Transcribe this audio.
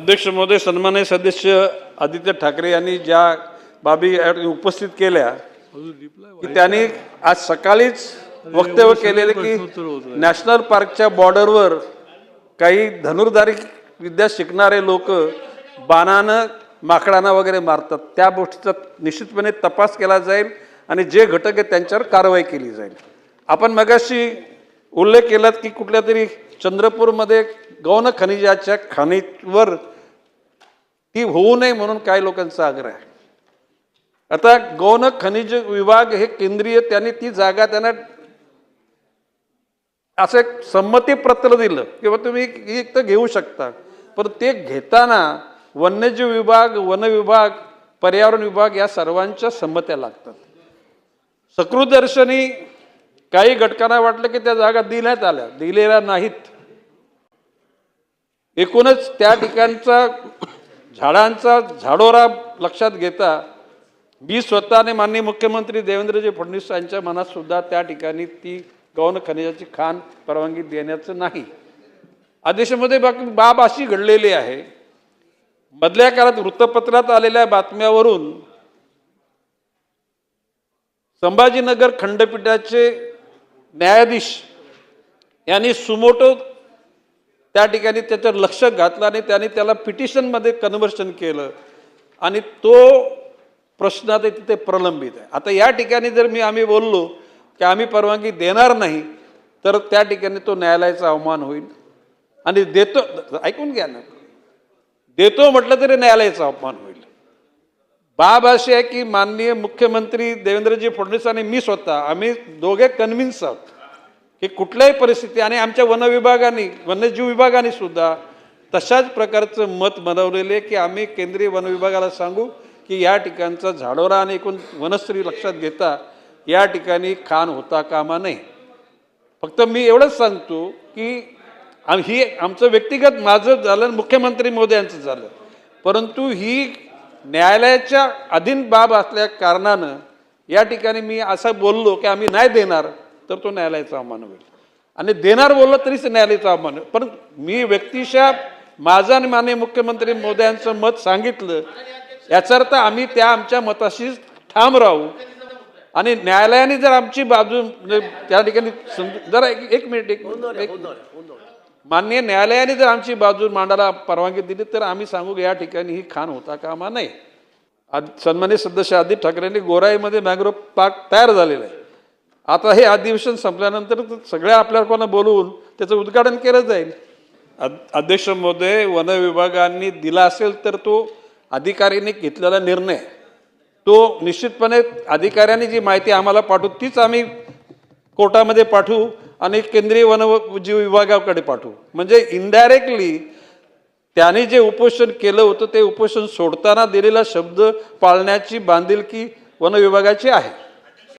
अध्यक्ष महोदय, सन्माननीय सदस्य आदित्य ठाकरे यांनी ज्या बाबी उपस्थित केल्या की त्यांनी आज सकाळीच वक्तव्य केलेले की नॅशनल पार्कच्या बॉर्डरवर काही धनुर्धारी विद्या शिकणारे लोक बाणानं माकडांना वगैरे मारतात, त्या गोष्टीचा निश्चितपणे तपास केला जाईल आणि जे घटक आहेत त्यांच्यावर कारवाई केली जाईल. आपण मगाशी उल्लेख केलात की कुठल्या तरी चंद्रपूरमध्ये गौण खनिजाच्या खाणीवर ती होऊ नये म्हणून काही लोकांचा आग्रह आहे. आता गौण खनिज विभाग हे केंद्रीय, त्यांनी ती जागा त्यांना असं एक संमतीपत्र दिलं किंवा तुम्ही एक तर घेऊ शकता, पण ते घेताना वन्यजीव विभाग, वन विभाग, पर्यावरण विभाग या सर्वांच्या संमत्या लागतात. सकृतदर्शनी काही घटकांना वाटलं की त्या जागा दिल्यात आल्या, दिलेल्या नाहीत. एकूणच त्या ठिकाणचा झाडांचा झाडोरा लक्षात घेता मी स्वतःने माननीय मुख्यमंत्री देवेंद्रजी फडणवीस यांच्या मनात सुद्धा त्या ठिकाणी ती गौण खनिजाची खाण परवानगी देण्याचं नाही. आदेशामध्ये बाब अशी घडलेली आहे, मधल्या काळात वृत्तपत्रात आलेल्या बातम्यावरून संभाजीनगर खंडपीठाचे न्यायाधीश यांनी सुमोटो त्या ठिकाणी त्याच्यावर लक्ष घातलं आणि त्यांनी त्याला पिटिशनमध्ये कन्व्हर्शन केलं आणि तो प्रश्न आता तिथे प्रलंबित आहे. आता या ठिकाणी जर आम्ही बोललो की आम्ही परवानगी देणार नाही तर त्या ठिकाणी तो न्यायालयाचा अवमान होईल आणि देतो, ऐकून घ्या ना, देतो म्हटलं तरी न्यायालयाचा अपमान होईल. बाब अशी आहे की माननीय मुख्यमंत्री देवेंद्रजी फडणवीस आणि मी स्वतः आम्ही दोघे कन्व्हिन्स आहोत की कुठल्याही परिस्थिती, आणि आमच्या वन विभागाने, वन्यजीव विभागाने सुद्धा तशाच प्रकारचं मत बनवलेले की आम्ही केंद्रीय वन विभागाला सांगू की या ठिकाणचा झाडोरा आणि एकूण वनस्त्री लक्षात घेता या ठिकाणी खाण होता कामा नये. फक्त मी एवढंच सांगतो की ही आमचं व्यक्तिगत, माझं झालं, मुख्यमंत्री महोदयांचं झालं, परंतु ही न्यायालयाच्या अधीन बाब असल्या कारणानं या ठिकाणी मी असं बोललो की आम्ही नाही देणार तर तो न्यायालयाचा अवमान होईल, आणि देणार बोललं तरीच न्यायालयाचा अवमान होईल. पण मी व्यक्तिशः माझं आणि माननीय मुख्यमंत्री महोदयांचं मत सांगितलं, याचा अर्थ आम्ही त्या आमच्या मताशी ठाम राहू आणि न्यायालयाने जर आमची बाजू त्या ठिकाणी जरा एक मिनिट माननीय न्यायालयाने जर आमची बाजू मांडायला परवानगी दिली तर आम्ही सांगू या ठिकाणी ही खाण होता कामा नये. सन्माननीय सदस्य आदित्य ठाकरेंनी गोराईमध्ये मॅंग्रोव्ह पार्क तयार झालेला आहे. आता हे अधिवेशन संपल्यानंतर सगळ्या आपल्या लोकांना बोलवून त्याचं उद्घाटन केलं जाईल. अध्यक्ष महोदय, वन विभागाने दिला असेल तर तो अधिकाऱ्यांनी घेतलेला निर्णय, तो निश्चितपणे अधिकाऱ्यांनी जी माहिती आम्हाला पाठवू तीच आम्ही कोर्टामध्ये पाठवू आणि केंद्रीय वनजीव विभागाकडे पाठवू. म्हणजे इनडायरेक्टली त्यांनी जे उपोषण केलं होतं ते उपोषण सोडताना दिलेला शब्द पाळण्याची बांधिलकी वन विभागाची आहे.